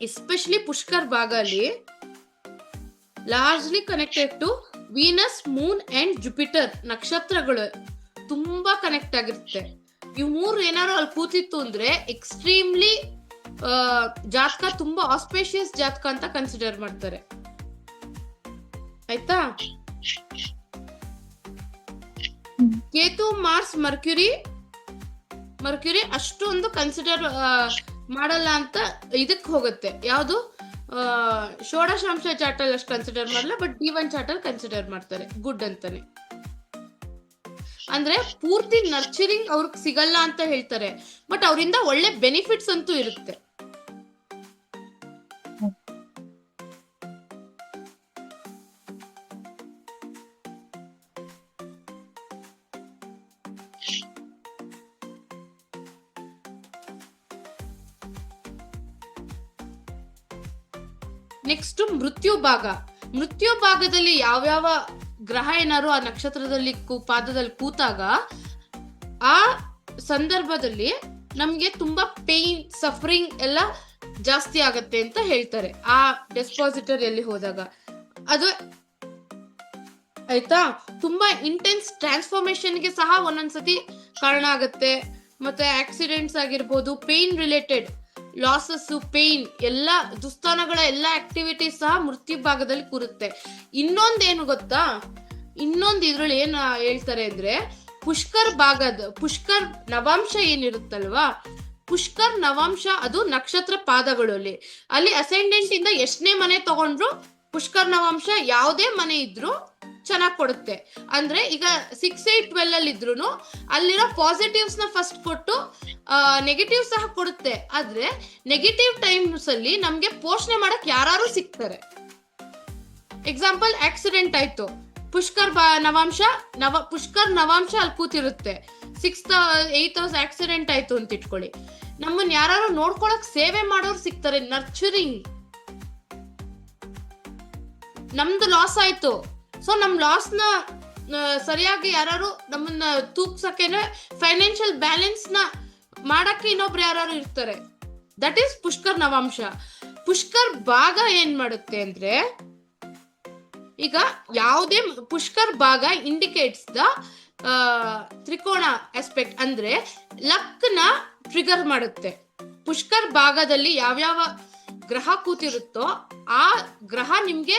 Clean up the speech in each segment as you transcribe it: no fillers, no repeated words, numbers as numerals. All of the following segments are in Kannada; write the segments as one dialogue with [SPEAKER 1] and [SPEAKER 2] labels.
[SPEAKER 1] ಎಸ್ಪೆಷಲಿ ಪುಷ್ಕರ್ ಭಾಗ ಅಲ್ಲಿ largely connected to Venus, moon and Jupiter ನಕ್ಷತ್ರಗಳು ತುಂಬಾ ಕನೆಕ್ಟ್ ಆಗಿರುತ್ತೆ. ಇವ್ ಮೂರು ಏನಾರು ಅಲ್ಲಿ ಕೂತಿತ್ತು ಅಂದ್ರೆ ಎಕ್ಸ್ಟ್ರೀಮ್ಲಿ ಜಾತಕ ತುಂಬಾ ಆಸ್ಪೇಷಿಯಸ್ ಜಾತಕ ಅಂತ ಕನ್ಸಿಡರ್ ಮಾಡ್ತಾರೆ. ಆಯ್ತಾ? ಕೇತು, ಮಾರ್ಸ್, ಮರ್ಕ್ಯುರಿ ಅಷ್ಟೊಂದು ಕನ್ಸಿಡರ್ ಮಾಡಲ್ಲ ಅಂತ ಇದಕ್ ಹೋಗುತ್ತೆ. ಯಾವುದು ಷೋಡಶಾಂಶ ಚಾರ್ಟ್ ಅಲ್ಲಿ ಅಷ್ಟು ಕನ್ಸಿಡರ್ ಮಾಡಲ್ಲ, ಬಟ್ D1 ಚಾರ್ಟ್ ಅಲ್ಲಿ ಕನ್ಸಿಡರ್ ಮಾಡ್ತಾರೆ ಗುಡ್ ಅಂತಾನೆ. ಅಂದ್ರೆ ಪೂರ್ತಿ ನರ್ಚರಿಂಗ್ ಅವ್ರಿಗೆ ಸಿಗಲ್ಲ ಅಂತ ಹೇಳ್ತಾರೆ, ಬಟ್ ಅವರಿಂದ ಒಳ್ಳೆ ಬೆನಿಫಿಟ್ಸ್ ಅಂತೂ ಇರುತ್ತೆ. ನೆಕ್ಸ್ಟ್ ಮೃತ್ಯು ಭಾಗದಲ್ಲಿ ಯಾವ್ಯಾವ ಗ್ರಹ ಏನಾರು ಆ ನಕ್ಷತ್ರದಲ್ಲಿ ಪಾದದಲ್ಲಿ ಕೂತಾಗ ಆ ಸಂದರ್ಭದಲ್ಲಿ ನಮ್ಗೆ ತುಂಬಾ ಪೇನ್, ಸಫರಿಂಗ್ ಎಲ್ಲ ಜಾಸ್ತಿ ಆಗತ್ತೆ ಅಂತ ಹೇಳ್ತಾರೆ ಆ ಡೆಸ್ಪಾಸಿಟರ್ ಎಲ್ಲಿ ಹೋದಾಗ. ಅದು ಆಯ್ತಾ? ತುಂಬಾ ಇಂಟೆನ್ಸ್ ಟ್ರಾನ್ಸ್ಫಾರ್ಮೇಶನ್ಗೆ ಸಹ ಒಂದೊಂದ್ಸತಿ ಕಾರಣ ಆಗತ್ತೆ. ಮತ್ತೆ ಆಕ್ಸಿಡೆಂಟ್ಸ್ ಆಗಿರ್ಬೋದು, ಪೇನ್ ರಿಲೇಟೆಡ್ ಲಾಸಸ್, ಪೇನ್, ಎಲ್ಲ ದುಸ್ಥಾನಗಳ ಎಲ್ಲ ಆಕ್ಟಿವಿಟೀಸ್ ಸಹ ಮೃತ್ಯು ಭಾಗದಲ್ಲಿ ಕೂರುತ್ತೆ. ಇನ್ನೊಂದೇನು ಗೊತ್ತಾ? ಇದ್ರಲ್ಲಿ ಏನ್ ಹೇಳ್ತಾರೆ ಅಂದ್ರೆ ಪುಷ್ಕರ್ ನವಾಂಶ ಏನಿರುತ್ತಲ್ವಾ, ಪುಷ್ಕರ್ ನವಾಂಶ ಅದು ನಕ್ಷತ್ರ ಪಾದಗಳಲ್ಲಿ ಅಲ್ಲಿ ಅಸೆಂಡೆಂಟ್ ಇಂದ ಎಷ್ಟನೇ ಮನೆ ತಗೊಂಡ್ರು ಪುಷ್ಕರ್ ನವಾಂಶ ಯಾವುದೇ ಮನೆ ಇದ್ರು ಚೆನ್ನಾಗಿ ಕೊಡುತ್ತೆ. ಅಂದ್ರೆ ಈಗ 6, 8, 12 ಅಲ್ಲಿ ಇದ್ರು ಅಲ್ಲಿರೋ ಪಾಸಿಟಿವ್ಸ್ ನ ಫಸ್ಟ್ ಕೊಟ್ಟು ನೆಗೆಟಿವ್ ಸಹ ಕೊಡುತ್ತೆ. ಆದ್ರೆ ನೆಗೆಟಿವ್ ಟೈಮ್ಸ್ ಅಲ್ಲಿ ನಮ್ಗೆ ಪೋಷಣೆ ಮಾಡಕ್ ಯಾರು ಸಿಗ್ತಾರೆ. ಎಕ್ಸಾಂಪಲ್, ಆಕ್ಸಿಡೆಂಟ್ ಆಯ್ತು, ಪುಷ್ಕರ್ ನವಾಂಶ ಅಲ್ಲಿ ಕೂತಿರುತ್ತೆ. 6th, 8th ಹೌಸ್ ಆಕ್ಸಿಡೆಂಟ್ ಆಯ್ತು ಅಂತ ಇಟ್ಕೊಳ್ಳಿ, ನಮ್ಮನ್ನ ಯಾರು ನೋಡ್ಕೊಳಕ್ ಸೇವೆ ಮಾಡೋರು ಸಿಗ್ತಾರೆ. ನರ್ಚರಿಂಗ್, ನಮ್ದು ಲಾಸ್ ಆಯ್ತು, ಸೊ ನಮ್ ಲಾಸ್ ನ ಸರಿಯಾಗಿ ಯಾರು ನಮ್ಮನ್ನ ತೂಗ್ಸಕ್ಕೆ, ಫೈನಾನ್ಷಿಯಲ್ ಬ್ಯಾಲೆನ್ಸ್ ನ ಮಾಡಕ್ಕೆ ಇನ್ನೊಬ್ರು ಯಾರು ಇರ್ತಾರೆ. That is Pushkar Navamsha. ಪುಷ್ಕರ್ ಭಾಗ ಏನ್ ಮಾಡುತ್ತೆ ಅಂದ್ರೆ, ಈಗ ಯಾವುದೇ ಪುಷ್ಕರ್ ಭಾಗ ಇಂಡಿಕೇಟ್ಸ್ ದ ತ್ರಿಕೋಣ ಆಸ್ಪೆಕ್ಟ್, ಅಂದ್ರೆ ಲಕ್ ನ ಟ್ರಿಗರ್ ಮಾಡುತ್ತೆ. ಪುಷ್ಕರ್ ಭಾಗದಲ್ಲಿ ಯಾವ್ಯಾವ ಗ್ರಹ ಕೂತಿರುತ್ತೋ ಆ ಗ್ರಹ ನಿಮ್ಗೆ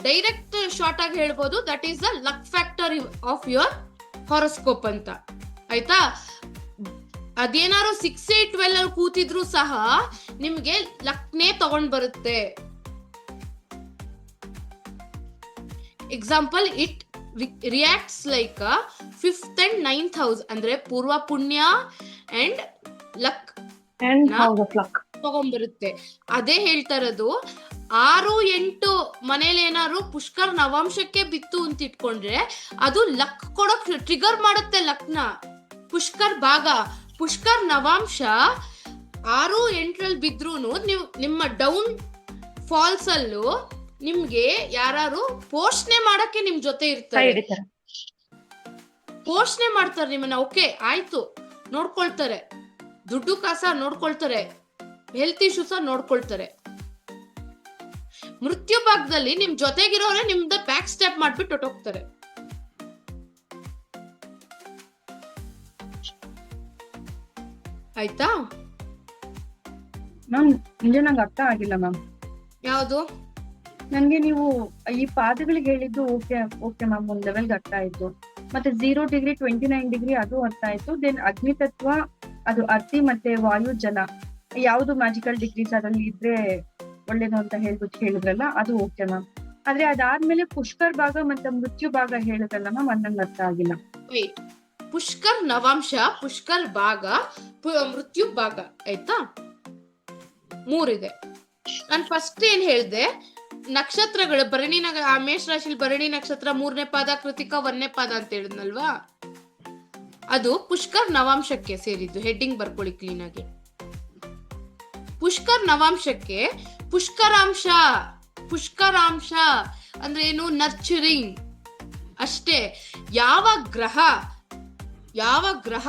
[SPEAKER 1] ಡೈರೆಕ್ಟ್ ಶಾರ್ಟ್ ಆಗಿ ಹೇಳ್ಬೋದು, that is the luck factor of your horoscope ಅಂತ. ಆಯ್ತಾ? ಅದೇನಾರು 6, 8, 12 ಅಲ್ಲಿ ಕೂತಿದ್ರು ಸಹ ನಿಮ್ಗೆ ಲಕ್ನೇ ತಗೊಂಡ್ ಬರುತ್ತೆ. Example, it reacts like 5th and 9th house, ಅಂದ್ರೆ ಪೂರ್ವ ಪುಣ್ಯ ಅಂಡ್ ಲಕ್ ತಗೊಂಡ್ಬರುತ್ತೆ. ಅದೇ ಹೇಳ್ತಾ ಇರೋದು, 6, 8 ಮನೇಲಿ ಏನಾದ್ರು ಪುಷ್ಕರ್ ನವಾಂಶಕ್ಕೆ ಬಿತ್ತು ಅಂತ ಇಟ್ಕೊಂಡ್ರೆ ಅದು ಲಕ್ ಕೊಡಕ್ ಟ್ರಿಗರ್ ಮಾಡುತ್ತೆ. ಲಕ್ನ ಪುಷ್ಕರ್ ನವಾಂಶ 6, 8 ಬಿದ್ರು ನೀವು ನಿಮ್ಮ ಡೌನ್ ಫಾಲ್ಸ್ ಅಲ್ಲೂ ನಿಮ್ಗೆ ಯಾರು ಪೋಷಣೆ ಮಾಡಕ್ಕೆ ನಿಮ್ ಜೊತೆ ಇರ್ತಾರೆ, ಪೋಷಣೆ ಮಾಡ್ತಾರೆ ನಿಮ್ಮನ್ನ. ಓಕೆ ಆಯ್ತು, ನೋಡ್ಕೊಳ್ತಾರೆ, ದುಡ್ಡು ಕಾಸ ನೋಡ್ಕೊಳ್ತಾರೆ, ಹೆಲ್ತ್ ಇಶ್ಯೂಸ್ ನೋಡ್ಕೊಳ್ತಾರೆ. ಮೃತ್ಯು ಭಾಗದಲ್ಲಿ ನಿಮ್ ಜೊತೆಗಿರೋರೆ ನಿಮ್ದ ಬ್ಯಾಕ್ ಸ್ಟೆಪ್ ಮಾಡ್ಬಿಟ್ಟು ಹೊಟ್ಟೋಗ್ತಾರೆ. ಆಯ್ತಾ
[SPEAKER 2] ಮ್ಯಾಮ್? ನಿಜ ನಂಗೆ ಅರ್ಥ ಆಗಿಲ್ಲ ಮ್ಯಾಮ್.
[SPEAKER 1] ಯಾವುದು?
[SPEAKER 2] ನನ್ಗೆ ನೀವು ಈ ಪಾದಗಳಿಗೆ ಹೇಳಿದ್ದು ಓಕೆ ಮ್ಯಾಮ್, ಒಂದ್ ಲೆವೆಲ್ಗೆ ಅರ್ಥ ಆಯ್ತು. ಮತ್ತೆ 0 ಡಿಗ್ರಿ 29 ಡಿಗ್ರಿ ಅದು ಅರ್ಥ ಆಯ್ತು. ದೆನ್ ಅಗ್ನಿ ತತ್ವ, ಅದು ಅರ್ಥಿ ಮತ್ತೆ ವಾಯು ಜಲ, ಯಾವ್ದು ಮ್ಯಾಜಿಕಲ್ ಡಿಗ್ರೀಸ್ ಅದರಲ್ಲಿ ಇದ್ರೆ ಒಳ್ಳೇದು ಅಂತ ಹೇಳಿದ್ರಲ್ಲ, ಅದು ಓಕೆ ಮ್ಯಾಮ್. ಆದ್ರೆ ಅದಾದ್ಮೇಲೆ ಪುಷ್ಕರ್ ಭಾಗ ಮತ್ತೆ ಮೃತ್ಯು ಭಾಗ ಹೇಳಿದ್ರಲ್ಲ ಮ್ಯಾಮ್, ಅದು ನಂಗೆ ಅರ್ಥ ಆಗಿಲ್ಲ.
[SPEAKER 1] ಪುಷ್ಕರ್ ನವಾಂಶ, ಪುಷ್ಕರ್ ಭಾಗ, ಮೃತ್ಯು ಭಾಗ, ಆಯ್ತಾ? 3 ಇದೆ. ನಾನು ಫಸ್ಟ್ ಏನ್ ಹೇಳ್ದೆ, ನಕ್ಷತ್ರಗಳು ಭರಣಿ ಮೇಷ ರಾಶಿಲಿ ಭರಣಿ ನಕ್ಷತ್ರ 3ನೇ ಪಾದ, ಕೃತಿಕ 1ನೇ ಪಾದ ಅಂತ ಹೇಳಿದ್ನಲ್ವಾ, ಅದು ಪುಷ್ಕರ್ ನವಾಂಶಕ್ಕೆ ಸೇರಿದ್ದು. ಹೆಡ್ಡಿಂಗ್ ಬರ್ಕೊಳ್ಳಿ ಕ್ಲೀನ್ ಆಗಿ. ಪುಷ್ಕರ್ ನವಾಂಶಕ್ಕೆ ಪುಷ್ಕರಾಂಶ ಅಂದ್ರೆ ಏನು? ನರ್ಚರಿಂಗ್ ಅಷ್ಟೇ. ಯಾವ ಗ್ರಹ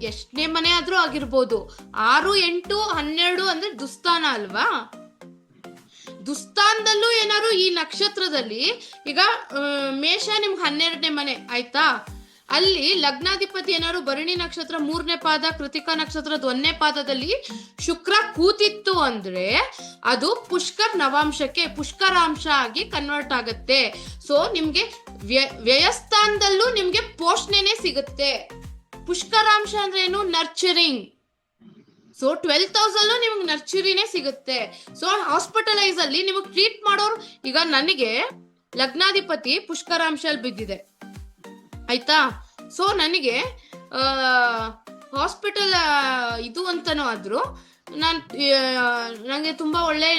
[SPEAKER 1] ಎಷ್ಟನೇ ಮನೆ ಆದ್ರೂ ಆಗಿರ್ಬೋದು, 6, 8, 12 ಅಂದ್ರೆ ದುಸ್ಥಾನ ಅಲ್ವಾ? ದುಸ್ಥಾನದಲ್ಲೂ ಏನಾದ್ರು ಈ ನಕ್ಷತ್ರದಲ್ಲಿ ಈಗ ಮೇಷ ನಿಮ್ಗೆ 12ನೇ ಮನೆ ಆಯ್ತಾ, ಅಲ್ಲಿ ಲಗ್ನಾಧಿಪತಿ ಏನಾದ್ರು ಭರಣಿ ನಕ್ಷತ್ರ 3ನೇ ಪಾದ, ಕೃತಿಕಾ ನಕ್ಷತ್ರದ 1ನೇ ಪಾದದಲ್ಲಿ ಶುಕ್ರ ಕೂತಿತ್ತು ಅಂದ್ರೆ ಅದು ಪುಷ್ಕರ್ ನವಾಂಶಕ್ಕೆ ಪುಷ್ಕರಾಂಶ ಆಗಿ ಕನ್ವರ್ಟ್ ಆಗತ್ತೆ. ಸೊ ನಿಮ್ಗೆ ವ್ಯಯಸ್ಥಾನದಲ್ಲೂ ನಿಮ್ಗೆ ಪೋಷಣೆನೆ ಸಿಗುತ್ತೆ. ಪುಷ್ಕರಾಂಶ ಅಂದ್ರೆ ಏನು? ನರ್ಚರಿಂಗ್. ಸೊ 12th house ಅಲ್ಲೂ ನಿಮ್ಗೆ ನರ್ಚರಿನೇ ಸಿಗುತ್ತೆ. ಸೊ ಹಾಸ್ಪಿಟಲೈಸ್ ಅಲ್ಲಿ ನಿಮಗ್ ಟ್ರೀಟ್ ಮಾಡೋರು, ಈಗ ನನಗೆ ಲಗ್ನಾಧಿಪತಿ ಪುಷ್ಕರಾಂಶ ಬಿದ್ದಿದೆ ಆಯ್ತಾ, ಸೊ ನನಗೆ ಹಾಸ್ಪಿಟಲ್ ಇದು ಅಂತನೂ ಆದ್ರು ನಂಗೆ ತುಂಬಾ ಒಳ್ಳೆ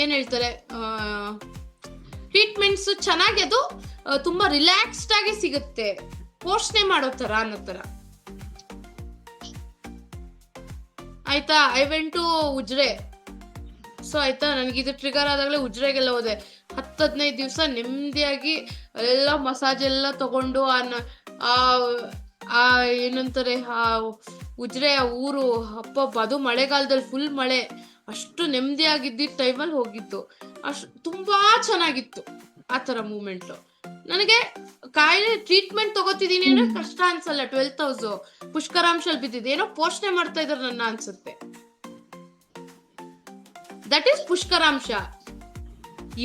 [SPEAKER 1] ಏನ್ ಹೇಳ್ತಾರೆ ಟ್ರೀಟ್ಮೆಂಟ್ಸ್ ಚೆನ್ನಾಗಿ, ಅದು ತುಂಬಾ ರಿಲ್ಯಾಕ್ಸ್ಡ್ ಆಗಿ ಸಿಗುತ್ತೆ, ಪೋಷಣೆ ಮಾಡೋ ತರ ಅನ್ನೋ ತರ ಆಯ್ತಾ. I went to Ujire. So ಆಯ್ತಾ, ನನಗೆ ಇದು ಟ್ರಿಗರ್ ಆದಾಗಲೇ ಉಜ್ರೆಗೆಲ್ಲ ಹೋದೆ. 10-15 ದಿವಸ ನೆಮ್ಮದಿಯಾಗಿ ಎಲ್ಲ ಮಸಾಜ್ ಎಲ್ಲ ತಗೊಂಡು ಏನಂತಾರೆ ಆ ಉಜ್ರೆ ಆ ಊರು ಅಪ್ಪ, ಅದು ಮಳೆಗಾಲದಲ್ಲಿ ಫುಲ್ ಮಳೆ, ಅಷ್ಟು ನೆಮ್ಮದಿಯಾಗಿದ್ದ ಟೈಮಲ್ಲಿ ಹೋಗಿತ್ತು. ತುಂಬಾ ಚೆನ್ನಾಗಿತ್ತು ಆ ತರ ಮೂಮೆಂಟ್. ನನಗೆ ಕಾಯಿಲೆ ಟ್ರೀಟ್ಮೆಂಟ್ ತಗೋತಿದೀನಿ ಅಂದ್ರೆ ಕಷ್ಟ ಅನ್ಸಲ್ಲ. 12th house ಪುಷ್ಕರಾಂಶಲ್ಲಿ ಬಿದ್ದಿದೆ, ಏನೋ ಪೋಷಣೆ ಮಾಡ್ತಾ ಇದಾರೆ ನನ್ನ ಅನ್ಸುತ್ತೆ. That is Pushkaramsha.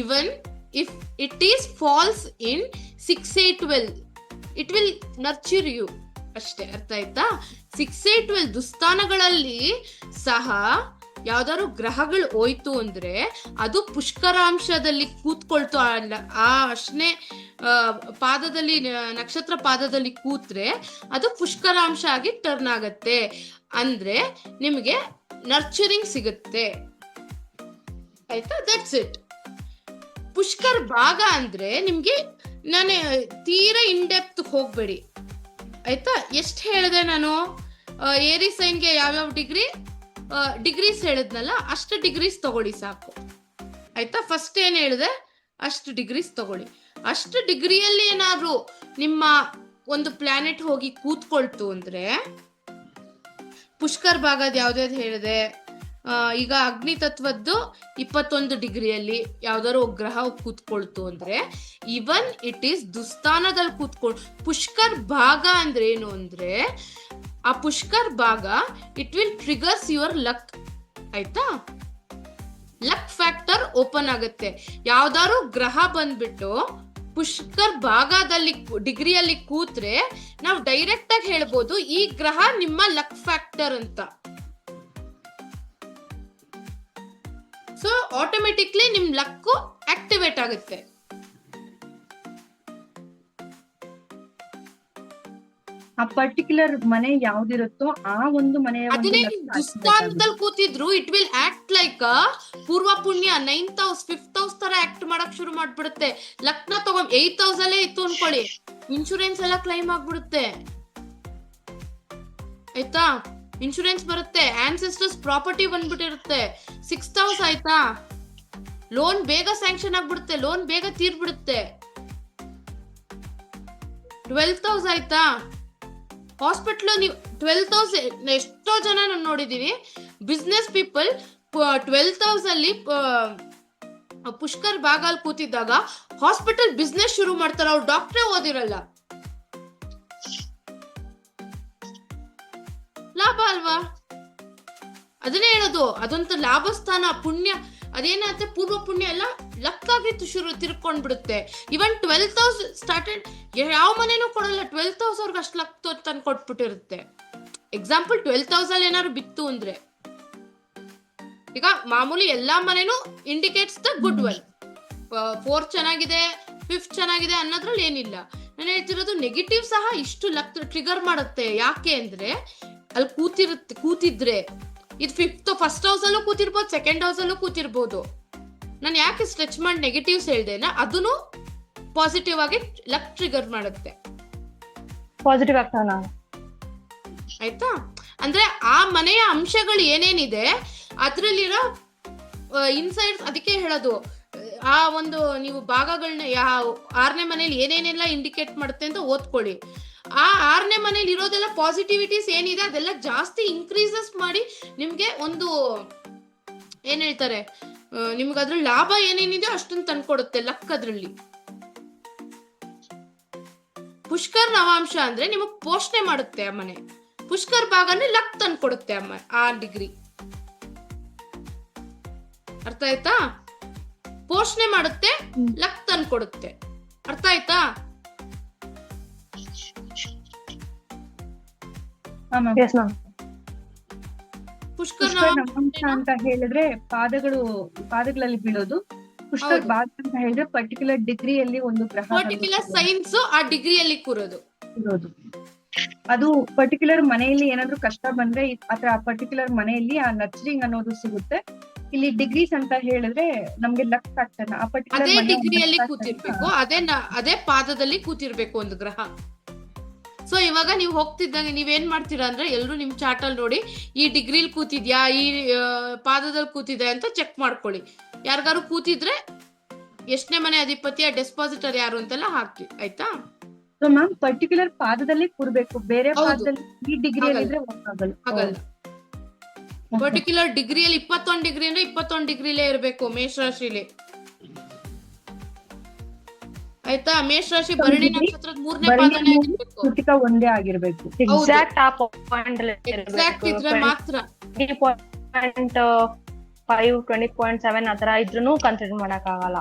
[SPEAKER 1] Even if it is falls in 6-8-12, it will nurture you. ಅಷ್ಟೇ, ಅರ್ಥ ಆಯ್ತಾ? 6-8-12 ದುಸ್ಥಾನಗಳಲ್ಲಿ ಸಹ ಯಾವ್ದಾದ್ರು ಗ್ರಹಗಳು ಹೋಯ್ತು ಅಂದ್ರೆ ಅದು ಪುಷ್ಕರಾಂಶದಲ್ಲಿ ಕೂತ್ಕೊಳ್ತು ಆ ಅಷ್ಟನೇ ಪಾದದಲ್ಲಿ, ನಕ್ಷತ್ರ ಪಾದದಲ್ಲಿ ಕೂತ್ರೆ ಅದು ಪುಷ್ಕರಾಂಶ ಆಗಿ ಟರ್ನ್ ಆಗತ್ತೆ. ಅಂದ್ರೆ ನಿಮಗೆ ನರ್ಚರಿಂಗ್ ಸಿಗುತ್ತೆ ಆಯ್ತಾ. That's it. ಪುಷ್ಕರ್ ಭಾಗ ಅಂದ್ರೆ ನಿಮ್ಗೆ ನಾನು ತೀರಾ ಇನ್ ಡೆಪ್ತ್ ಹೋಗ್ಬೇಡಿ ಆಯ್ತಾ. ಎಷ್ಟು ಹೇಳಿದೆ ನಾನು? ಏರಿ ಸೈನ್ಗೆ ಯಾವ್ಯಾವ ಡಿಗ್ರೀಸ್ ಹೇಳಿದ್ನಲ್ಲ, ಅಷ್ಟು ಡಿಗ್ರೀಸ್ ತಗೊಳ್ಳಿ ಸಾಕು ಆಯ್ತಾ. ಫಸ್ಟ್ ಏನ್ ಹೇಳಿದೆ ಅಷ್ಟು ಡಿಗ್ರೀಸ್ ತಗೊಳ್ಳಿ. ಅಷ್ಟು ಡಿಗ್ರಿಯಲ್ಲಿ ಏನಾದ್ರು ನಿಮ್ಮ ಒಂದು ಪ್ಲಾನೆಟ್ ಹೋಗಿ ಕೂತ್ಕೊಳ್ತು ಅಂದ್ರೆ, ಪುಷ್ಕರ್ ಭಾಗದ ಯಾವ್ದಾವ್ದು ಹೇಳಿದೆ, ಈಗ ಅಗ್ನಿ ತತ್ವದ್ದು 21 ಡಿಗ್ರಿಯಲ್ಲಿ ಯಾವ್ದಾದ್ರು ಗ್ರಹ ಕೂತ್ಕೊಳ್ತು ಅಂದ್ರೆ, ಇವನ್ ಇಟ್ ಈಸ್ ದುಸ್ಥಾನದಲ್ಲಿ ಪುಷ್ಕರ್ ಭಾಗ ಅಂದ್ರೆ ಏನು ಅಂದ್ರೆ, ಆ ಪುಷ್ಕರ್ ಭಾಗ it will triggers your luck ಆಯ್ತಾ. ಲಕ್ ಫ್ಯಾಕ್ಟರ್ ಓಪನ್ ಆಗುತ್ತೆ. ಯಾವ್ದಾದ್ರು ಗ್ರಹ ಬಂದ್ಬಿಟ್ಟು ಪುಷ್ಕರ್ ಭಾಗದಲ್ಲಿ ಡಿಗ್ರಿಯಲ್ಲಿ ಕೂತ್ರೆ ನಾವು ಡೈರೆಕ್ಟ್ ಆಗಿ ಹೇಳ್ಬೋದು ಈ ಗ್ರಹ ನಿಮ್ಮ ಲಕ್ ಫ್ಯಾಕ್ಟರ್ ಅಂತ. ಸೊ ಆಟೋಮೆಟಿಕ್ಲಿ ನಿಮ್ ಲಕ್ ಆಕ್ಟಿವೇಟ್ ಆಗುತ್ತೆ.
[SPEAKER 2] ಆ ಪರ್ಟಿಕ್ಯುಲರ್ ಮನೆ ಯಾವ್ದಿರುತ್ತೋ ಆ ಒಂದು ಮನೆಯ
[SPEAKER 1] ಅದನ್ನೇ ದುಸ್ಥಾನದಲ್ಲಿ ಕೂತಿದ್ರು ಇಟ್ ವಿಲ್ ಆಕ್ಟ್ ಲೈಕ್ ಪೂರ್ವ ಪುಣ್ಯ 9th house 5th house ತರ ಆಕ್ಟ್ ಮಾಡಕ್ ಶುರು ಮಾಡ್ಬಿಡುತ್ತೆ. ಲಕ್ನ ತಗೊಂಡ್ 8th house ಅಲ್ಲೇ ಇತ್ತು ಅನ್ಕೊಳ್ಳಿ, ಇನ್ಶೂರೆನ್ಸ್ ಎಲ್ಲ ಕ್ಲೈಮ್ ಆಗ್ಬಿಡುತ್ತೆ ಆಯ್ತಾ. ಇನ್ಶೂರೆನ್ಸ್ ಬರುತ್ತೆ, ಆನ್ಸೆಸ್ಟರ್ಸ್ ಪ್ರಾಪರ್ಟಿ ಬಂದ್ಬಿಟ್ಟಿರುತ್ತೆ. 6th house ಆಯ್ತಾ, ಲೋನ್ ಬೇಗ ಸ್ಯಾಂಕ್ಷನ್ ಆಗ್ಬಿಡುತ್ತೆ, ಲೋನ್ ಬೇಗ ತೀರ್ಬಿಡುತ್ತೆ. 12th house ಆಯ್ತಾ, ಹಾಸ್ಪಿಟ್ಲ್ ನೀವು 12th house ಎಷ್ಟೋ ಜನ ನಾನು ನೋಡಿದೀನಿ ಬಿಸ್ನೆಸ್ ಪೀಪಲ್ 12th house ಅಲ್ಲಿ ಪುಷ್ಕರ್ ಭಾಗಲ್ ಕೂತಿದ್ದಾಗ ಹಾಸ್ಪಿಟಲ್ ಬಿಸ್ನೆಸ್ ಶುರು ಮಾಡ್ತಾರೆ. ಅವ್ರು ಡಾಕ್ಟ್ರೇ ಓದಿರಲ್ಲ. ಲಾಭ ಅಲ್ವಾ? ಅದನ್ನೇ ಹೇಳೋದು, ಅದಂತ ಲಾಭ ಸ್ಥಾನ, ಪುಣ್ಯ. ಅದೇನಂತೆ ಪೂರ್ವ ಪುಣ್ಯ ಎಲ್ಲ ಲಕ್ಕಾಗಿ ತಿರ್ಕೊಂಡ್ ಬಿಡುತ್ತೆ. ಇವನ್ 12th house ಸ್ಟಾರ್ಟೆಡ್, ಯಾವ ಮನೇನೂ ಕೊಡಲ್ಲ 12th house ಅವ್ರಿಗೆ ಅಷ್ಟು ಲಕ್ ತಂದು ಕೊಟ್ಬಿಟ್ಟಿರುತ್ತೆ. ಎಕ್ಸಾಂಪಲ್ 12th house ಅಲ್ಲಿ ಏನಾದ್ರು ಬಿತ್ತು ಅಂದ್ರೆ, ಈಗ ಮಾಮೂಲಿ ಎಲ್ಲಾ ಮನೇನು indicates the good well. 4th ಚೆನ್ನಾಗಿದೆ 5th ಚೆನ್ನಾಗಿದೆ ಅನ್ನೋದ್ರಲ್ಲಿ ಏನಿಲ್ಲ. ನಾನು ಹೇಳ್ತಿರೋದು ನೆಗೆಟಿವ್ ಸಹ ಇಷ್ಟು ಲಕ್ ಟ್ರಿಗರ್ ಮಾಡುತ್ತೆ. ಯಾಕೆ ಅಂದ್ರೆ ಅಲ್ಲಿ ಕೂತಿದ್ರೆ ಇದು 1st house ಅಲ್ಲೂ ಕೂತಿರ್ಬೋದು, 2nd house ಅಲ್ಲೂ ಕೂತಿರ್ಬೋದು. ನಾನು ಯಾಕೆ ಸ್ಟ್ರೆಚ್ ಮಾಡಿ ನೆಗೆಟಿವ್ಸ್ ಹೇಳ್ದೇನ, ಅದನ್ನು ಪಾಸಿಟಿವ್ ಆಗಿ ಲಕ್ ಟ್ರಿಗರ್ ಮಾಡುತ್ತೆ.
[SPEAKER 2] ಪಾಸಿಟಿವ್ ಆಗ್ತಾನ
[SPEAKER 1] ಆಯ್ತಾ. ಅಂದ್ರೆ ಆ ಮನೆಯ ಅಂಶಗಳು ಏನೇನಿದೆ ಅದ್ರಲ್ಲಿರೋ ಇನ್ಸೈಡ್ಸ್, ಅದಕ್ಕೆ ಹೇಳೋದು ಆ ಒಂದು ನೀವು ಭಾಗಗಳನ್ನ 6ನೇ ಮನೇಲಿ ಏನೇನೆಲ್ಲ ಇಂಡಿಕೇಟ್ ಮಾಡುತ್ತೆ ಅಂತ ಓದ್ಕೊಳ್ಳಿ. ಆ 6ನೇ ಮನೇಲಿ ಇರೋದೆಲ್ಲ ಪಾಸಿಟಿವಿಟೀಸ್ ಏನಿದೆ ಅದೆಲ್ಲ ಜಾಸ್ತಿ ಇನ್ಕ್ರೀಸಸ್ ಮಾಡಿ ನಿಮ್ಗೆ ಒಂದು ಏನ್ ಹೇಳ್ತಾರೆ ನಿಮ್ಗೆ ಅದ್ರಲ್ಲಿ ಲಾಭ ಏನೇನಿದೆ ಅಷ್ಟನ್ನ ತಂದ್ಕೊಡುತ್ತೆ ಲಕ್ ಅದ್ರಲ್ಲಿ. ಪುಷ್ಕರ್ ನವಾಂಶ ಅಂದ್ರೆ ನಿಮಗ್ ಪೋಷಣೆ ಮಾಡುತ್ತೆ ಆ ಮನೆ. ಪುಷ್ಕರ್ ಭಾಗ ಅಂದ್ರೆ ಲಕ್ ತಂದ್ಕೊಡುತ್ತೆ ಆ ಡಿಗ್ರಿ. ಅರ್ಥ ಆಯ್ತಾ? ಪೋಷಣೆ ಮಾಡುತ್ತೆ, ಲಕ್ ತಂದ್ಕೊಡುತ್ತೆ. ಅರ್ಥ ಆಯ್ತಾ? ಪುಷ್ಕರ್
[SPEAKER 2] ನವಾಂಶ ಅಂತ ಹೇಳಿದ್ರೆ ಪಾದಗಳಲ್ಲಿ ಬೀಳೋದು. ಪುಷ್ಕರ್ ಭಾಗ ಅಂತ ಹೇಳಿದ್ರೆ ಪರ್ಟಿಕ್ಯುಲರ್ ಡಿಗ್ರಿಯಲ್ಲಿ ಒಂದು ಗ್ರಹ
[SPEAKER 1] ಪರ್ಟಿಕ್ಯುಲರ್ ಸೈನ್ಸ್ ಆ ಡಿಗ್ರಿಯಲ್ಲಿ ಕೂರೋದು
[SPEAKER 2] ಇರೋದು. ಅದು ಪರ್ಟಿಕ್ಯುಲರ್ ಮನೆಯಲ್ಲಿ ಏನಾದ್ರು ಕಷ್ಟ ಬಂದ್ರೆ ಆ ಪರ್ಟಿಕ್ಯುಲರ್ ಮನೆಯಲ್ಲಿ ಆ ನರ್ಚರಿಂಗ್ ಅನ್ನೋದು ಸಿಗುತ್ತೆ. ಇಲ್ಲಿ ಡಿಗ್ರೀಸ್ ಅಂತ ಹೇಳಿದ್ರೆ ನಮ್ಗೆ ಲಕ್ ಆಗ್ತಾನೆ ಆ ಪರ್ಟಿಕ್ಯುಲರ್
[SPEAKER 1] ಅದೇ ಡಿಗ್ರಿಯಲ್ಲಿ ಕೂತಿರ್ಬೇಕು, ಅದೇ ಪಾದದಲ್ಲಿ ಕೂತಿರ್ಬೇಕು ಒಂದು ಗ್ರಹ. ಸೊ ಇವಾಗ ನೀವು ಹೋಗ್ತಿದ್ದಂಗೆ ನೀವೇನ್ ಮಾಡ್ತೀರಾ ಅಂದ್ರೆ ಎಲ್ರು ನಿಮ್ ಚಾರ್ಟ್ ಅಲ್ಲಿ ನೋಡಿ ಈ ಡಿಗ್ರಿಲ್ ಕೂತಿದ್ಯಾ, ಈ ಪಾದದಲ್ಲಿ ಕೂತಿದೆ ಅಂತ ಚೆಕ್ ಮಾಡ್ಕೊಳ್ಳಿ. ಯಾರಿಗಾರು ಕೂತಿದ್ರೆ ಎಷ್ಟನೇ ಮನೆ ಅಧಿಪತಿಯ ಡೆಸ್ಪಾಸಿಟರ್ ಯಾರು ಅಂತೆಲ್ಲ ಹಾಕಿ. ಆಯ್ತಾ?
[SPEAKER 2] ಸೊ ಮ್ಯಾಮ್ ಪರ್ಟಿಕ್ಯುಲರ್ ಪಾದದಲ್ಲಿ ಕೂರ್ಬೇಕು, ಬೇರೆ ಪಾದದಲ್ಲಿ ಈ ಡಿಗ್ರಿಯಲ್ಲಿ
[SPEAKER 1] ಆಗಲ್ಲ. ಪರ್ಟಿಕ್ಯುಲರ್ ಡಿಗ್ರಿಯಲ್ಲಿ 21 ಡಿಗ್ರಿ ಅಂದ್ರೆ 21 ಡಿಗ್ರಿಲೇ ಇರ್ಬೇಕು ಮೇಷರಾಶಿಲಿ. ಆಯ್ತಾ? ಮೇಷರಾಶಿ ಭರಣಿ ನಕ್ಷತ್ರದ 3ನೇ ಪಾದನೇ ಇರ್ಬೇಕು,
[SPEAKER 2] ಒಂದೇ ಆಗಿರ್ಬೇಕು.
[SPEAKER 3] ಎಕ್ಸಾಕ್ಟ್ ಆ ಪಾಯಿಂಟ್
[SPEAKER 1] ಎಕ್ಸಾಕ್ಟ್ ಇದ್ರೆ ಮಾತ್ರ
[SPEAKER 3] 20.5 20.7 ಆತರ ಇದ್ರೂ ಕನ್ಸಿಡರ್ ಮಾಡಕ್ ಆಗಲ್ಲ.